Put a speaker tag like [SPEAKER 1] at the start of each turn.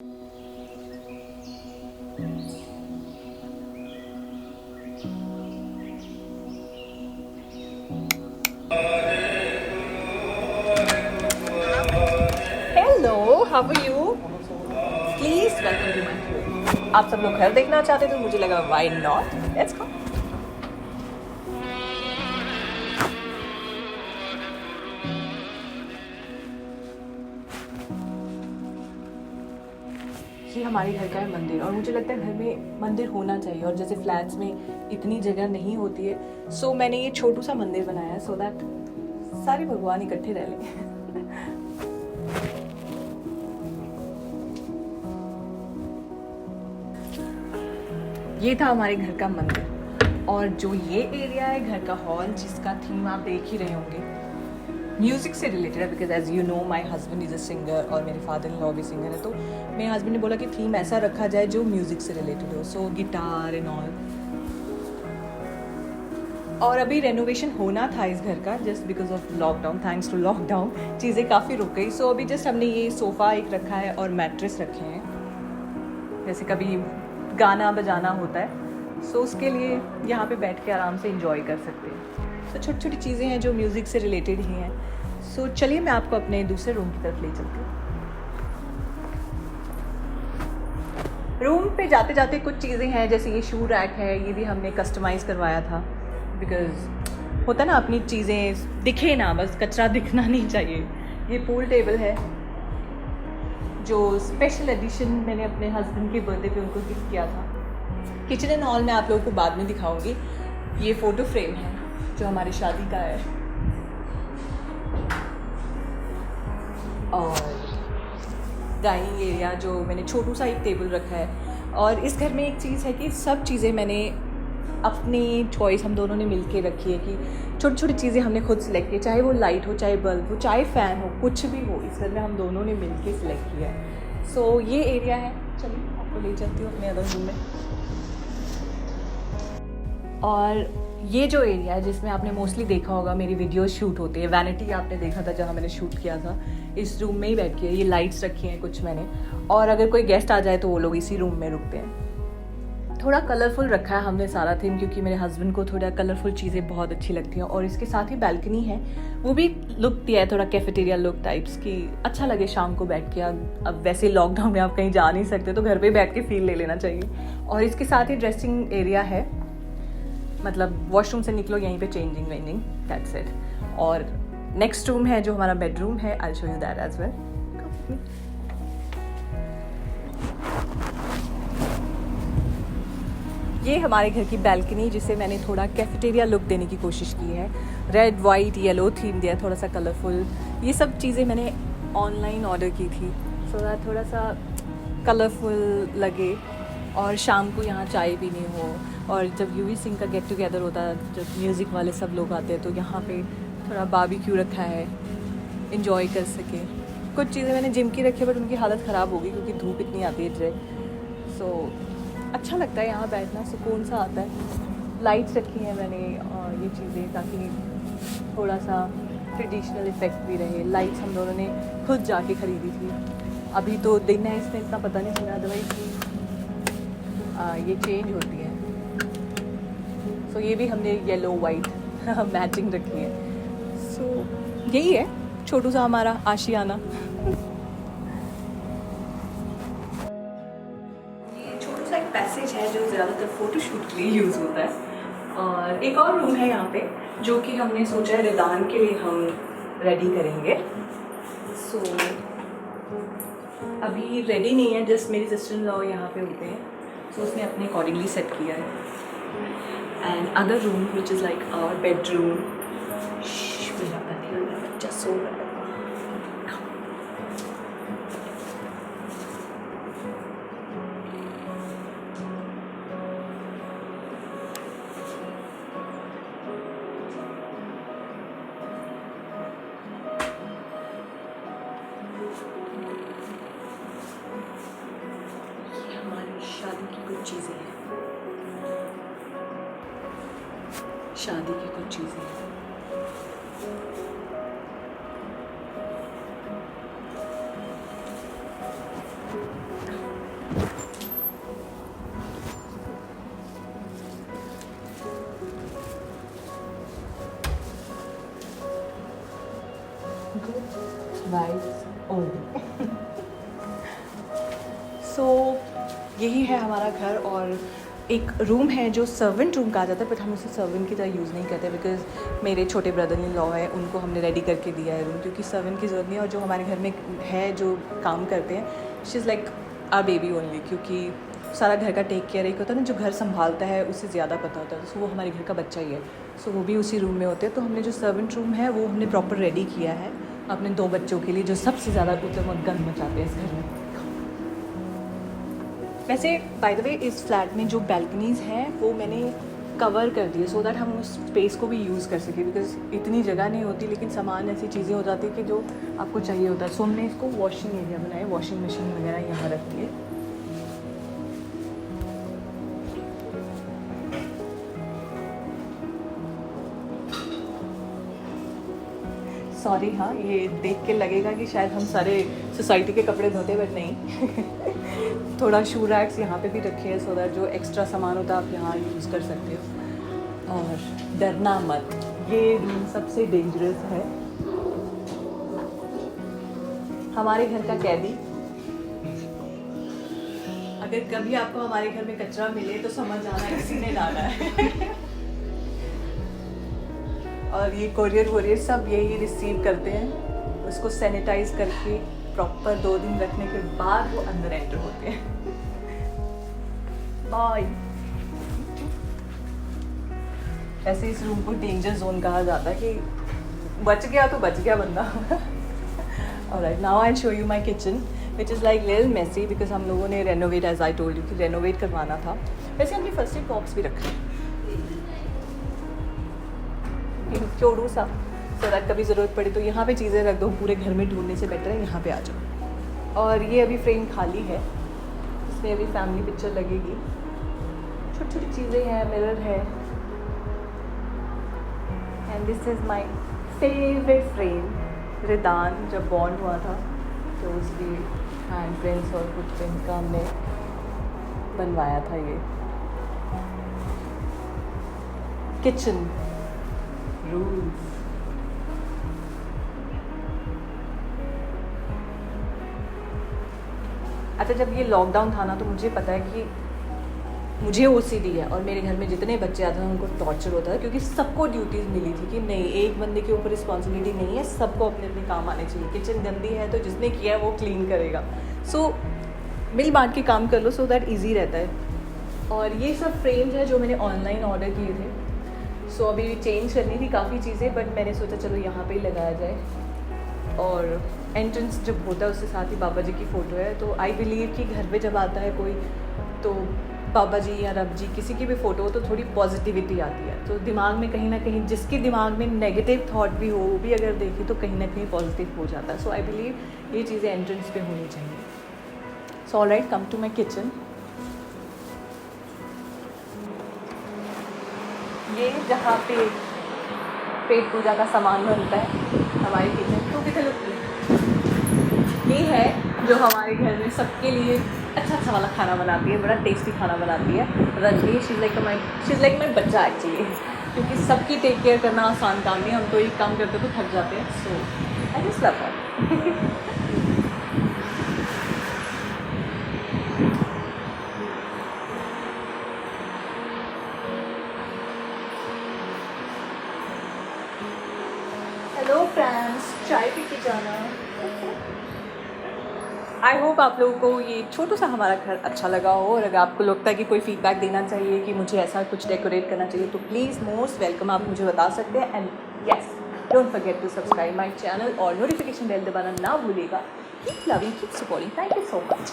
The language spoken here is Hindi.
[SPEAKER 1] Hello, how are you? Please welcome to my home. आप सब लोग घर देखना चाहते थे, मुझे लगा व्हाई नॉट, लेट्स गो। ये हमारे घर का है मंदिर, और मुझे लगता है घर में मंदिर होना चाहिए, और जैसे फ्लैट्स में इतनी जगह नहीं होती है, सो मैंने ये छोटू सा मंदिर बनाया है सो दैट सारे भगवान इकट्ठे रह लें। ये था हमारे घर का मंदिर, और जो ये एरिया है घर का हॉल, जिसका थीम आप देख ही रहे होंगे, म्यूज़िक से रिलेटेड है। Because as you know my husband is a singer, और मेरे फादर इन लॉ भी सिंगर है, तो मेरे हस्बैंड ने बोला कि थीम ऐसा रखा जाए जो म्यूज़िक से रिलेटेड हो, सो गिटार एंड ऑल। और अभी रेनोवेशन होना था इस घर का, just because of lockdown, thanks to lockdown चीज़ें काफ़ी रुक गई। सो अभी जस्ट हमने ये सोफ़ा एक रखा है और मैट्रेस रखे हैं, जैसे कभी गाना बजाना होता है, सो उसके लिए यहाँ पे बैठ के आराम से इंजॉय कर सकते हैं। तो छोटी छोटी चीज़ें हैं जो म्यूज़िक से रिलेटेड ही हैं। सो चलिए मैं आपको अपने दूसरे रूम की तरफ ले चलती हूँ। रूम पे जाते जाते कुछ चीज़ें हैं, जैसे ये शू रैक है, ये भी हमने कस्टमाइज़ करवाया था, बिकॉज़ होता ना अपनी चीज़ें दिखे ना, बस कचरा दिखना नहीं चाहिए। ये पूल टेबल है जो स्पेशल एडिशन मैंने अपने हस्बैंड के बर्थडे पे उनको गिफ्ट किया था। किचन एंड ऑल मैं आप लोगों को बाद में दिखाऊंगी। ये फ़ोटो फ्रेम है जो हमारी शादी का है, और डाइनिंग एरिया जो मैंने छोटू सा एक टेबल रखा है। और इस घर में एक चीज़ है कि सब चीज़ें मैंने अपनी चॉइस, हम दोनों ने मिलके रखी है, कि छोटी छोटी चीज़ें हमने खुद सिलेक्ट की, चाहे वो लाइट हो, चाहे बल्ब हो, चाहे फ़ैन हो, कुछ भी हो, इस घर में हम दोनों ने मिलके सिलेक्ट किया है। सो ये एरिया है, चलिए आपको ले चलती हूँ अपने अदर रूम में। और ये जो एरिया है जिसमें आपने मोस्टली देखा होगा मेरी वीडियोस शूट होती है, वैनिटी आपने देखा था जहाँ मैंने शूट किया था, इस रूम में ही बैठ के। ये लाइट्स रखी हैं कुछ मैंने, और अगर कोई गेस्ट आ जाए तो वो लोग इसी रूम में रुकते हैं। थोड़ा कलरफुल रखा है हमने सारा थीम, क्योंकि मेरे हस्बैंड को थोड़ा कलरफुल चीज़ें बहुत अच्छी लगती हैं। और इसके साथ ही बैल्कनी है, वो भी लुक दिया है थोड़ा कैफेटेरिया लुक टाइप्स की, अच्छा लगे शाम को बैठ के। अब वैसे लॉकडाउन में आप कहीं जा नहीं सकते, तो घर पे बैठ के फील ले लेना चाहिए। और इसके साथ ही ड्रेसिंग एरिया है, मतलब वॉशरूम से निकलो यहीं पे चेंजिंग वेंजिंग, दैट्स इट। और नेक्स्ट रूम है जो हमारा बेडरूम है, I show you that as well. ये हमारे घर की बैल्कनी, जिसे मैंने थोड़ा कैफेटेरिया लुक देने की कोशिश की है। रेड वाइट येलो थीम दिया, थोड़ा सा कलरफुल। ये सब चीज़ें मैंने ऑनलाइन ऑर्डर की थी, सो दैट थोड़ा सा कलरफुल लगे, और शाम को यहाँ चाय पीनी हो, और जब यूवी सिंह का गेट टुगेदर होता है, जब म्यूज़िक वाले सब लोग आते हैं, तो यहाँ पे थोड़ा बारबेक्यू रखा है, इंजॉय कर सके। कुछ चीज़ें मैंने जिम की रखी है, बट उनकी हालत ख़राब होगी क्योंकि धूप इतनी आती है डायरेक्ट। सो अच्छा लगता है यहाँ बैठना, सुकून सा आता है। लाइट्स रखी हैं मैंने, और ये चीज़ें ताकि थोड़ा सा ट्रेडिशनल इफेक्ट भी रहे। लाइट्स हम दोनों ने खुद जाके ख़रीदी थी, अभी तो दिन है इसमें इतना पता नहीं चला, अदरवाइज ये चेंज होती है। सो ये भी हमने येलो वाइट मैचिंग रखी है। सो यही है छोटू सा हमारा आशियाना। ये छोटू सा एक पैसेज है जो ज़्यादातर फ़ोटोशूट के लिए यूज़ होता है। और एक और रूम है यहाँ पे, जो कि हमने सोचा है रिदान के लिए हम रेडी करेंगे। सो अभी रेडी नहीं है, जस्ट मेरी सिस्टर इन लॉ यहाँ पे होते हैं, सो उसने अपने अकॉर्डिंगली सेट किया है। And other room which is like our bedroom, मेरा बच्चा सो रहा है। शादी की कुछ चीज़ें हैं, शादी की कुछ चीज़ें हैं। Vibes only. सो यही है हमारा घर, और एक रूम है जो सर्वेंट रूम कहा जाता है, बट हम उसे सर्वेंट की तरह यूज़ नहीं करते बिकॉज मेरे छोटे ब्रदर इन लॉ है, उनको हमने रेडी करके दिया है रूम, क्योंकि सर्वेंट की ज़रूरत नहीं है। और जो हमारे घर में है जो काम करते हैं, she is like our baby only, क्योंकि सारा घर का टेक केयर एक होता है ना, जो घर संभालता है उससे ज़्यादा पता होता है, सो वो हमारे घर का बच्चा ही है। सो वो भी उसी रूम में होते हैं। तो हमने जो सर्वेंट रूम है वो हमने प्रॉपर रेडी किया है अपने 2 बच्चों के लिए, जो सबसे ज़्यादा गंद मचाते हैं इस घर में। वैसे बाय द वे इस फ्लैट में जो बैल्कनीज़ हैं वो मैंने कवर कर दिए सो दैट हम उस स्पेस को भी यूज़ कर सकें, बिकॉज इतनी जगह नहीं होती, लेकिन सामान ऐसी चीज़ें हो जाती है कि जो आपको चाहिए होता है। सो हमने इसको वॉशिंग एरिया बनाया, वॉशिंग मशीन वगैरह यहाँ रखती है। सॉरी, हाँ ये देख के लगेगा कि शायद हम सारे सोसाइटी के कपड़े धोते, बट नहीं। थोड़ा शू रैक्स यहाँ पे भी रखे हैं सो दैट जो एक्स्ट्रा सामान होता है आप यहाँ यूज़ कर सकते हो। और डरना मत, ये रूम सबसे डेंजरस है, हमारे घर का कैदी। अगर कभी आपको हमारे घर में कचरा मिले तो समझ आना किसी ने डाला है। और ये कोरियर सब यही रिसीव करते हैं, उसको सैनिटाइज करके प्रॉपर 2 दिन रखने के बाद वो अंदर एंटर होते हैं। बाय। ऐसे इस रूम को डेंजर जोन कहा जाता है कि बच गया तो बच गया बंदा। Alright, now I show you my kitchen which is like little messy, because हम लोगों ने renovate, as I told you कि रेनोवेट करवाना था। वैसे हमने फर्स्ट एड बॉक्स भी रखा है छोड़ू सा, सो दैट कभी ज़रूरत पड़े तो यहाँ पे चीज़ें रख दो, पूरे घर में ढूंढने से बेटर है यहाँ पे आ जाओ। और ये अभी फ्रेम खाली है, इसमें अभी फैमिली पिक्चर लगेगी, छोटी छोटी चीज़ें हैं, मिरर है। And this is my favourite frame, Ridaan जब बॉन्ड हुआ था तो उसकी हैंड प्रिंट्स और फुट प्रिंट्स का हमने बनवाया था। ये किचन रूल्स। अच्छा, जब ये लॉकडाउन था ना तो मुझे पता है कि मुझे OCD है, और मेरे घर में जितने बच्चे आते हैं उनको टॉर्चर होता है, क्योंकि सबको ड्यूटीज़ मिली थी कि नहीं, एक बंदे के ऊपर रिस्पॉन्सिबिलिटी नहीं है, सबको अपने अपने काम आने चाहिए। किचन गंदी है तो जिसने किया है वो क्लीन करेगा। सो मिल बांट के काम कर लो सो दैट ईजी रहता है। और ये सब फ्रेम्स हैं जो मैंने ऑनलाइन ऑर्डर किए थे। सो अभी चेंज करनी थी काफ़ी चीज़ें, बट मैंने सोचा चलो यहाँ पे ही लगाया जाए। और एंट्रेंस जब होता है उसके साथ ही बाबा जी की फ़ोटो है, तो आई बिलीव कि घर पे जब आता है कोई तो बाबा जी या रब जी किसी की भी फ़ोटो हो तो थोड़ी पॉजिटिविटी आती है। तो दिमाग में कहीं ना कहीं, जिसके दिमाग में नेगेटिव थॉट भी हो वो भी अगर देखे तो कहीं ना कहीं पॉजिटिव हो जाता है। सो आई बिलीव ये चीज़ें एंट्रेंस पे होनी चाहिए। So alright, come to my kitchen. ये जहाँ पे पेट पूजा का सामान बनता है हमारी किचन, तो कितने लोग ये है जो हमारे घर में सबके लिए अच्छा वाला खाना बनाती है, बड़ा टेस्टी खाना बनाती है। Rajni, she is like my बच्चा एक्चुअली, क्योंकि सबकी टेक केयर करना आसान काम नहीं है, हम तो एक काम करते तो थक जाते हैं। So I just love her. Hello friends, चाय पी के जाना। आई होप आप लोगों को ये छोटा सा हमारा घर अच्छा लगा हो, और अगर आपको लगता है कि कोई फीडबैक देना चाहिए कि मुझे ऐसा कुछ डेकोरेट करना चाहिए तो प्लीज़ मोस्ट वेलकम, आप मुझे बता सकते हैं। And yes, don't forget to subscribe my channel और नोटिफिकेशन बेल दबाना ना भूलिएगा। Keep loving, keep supporting, thank you so much.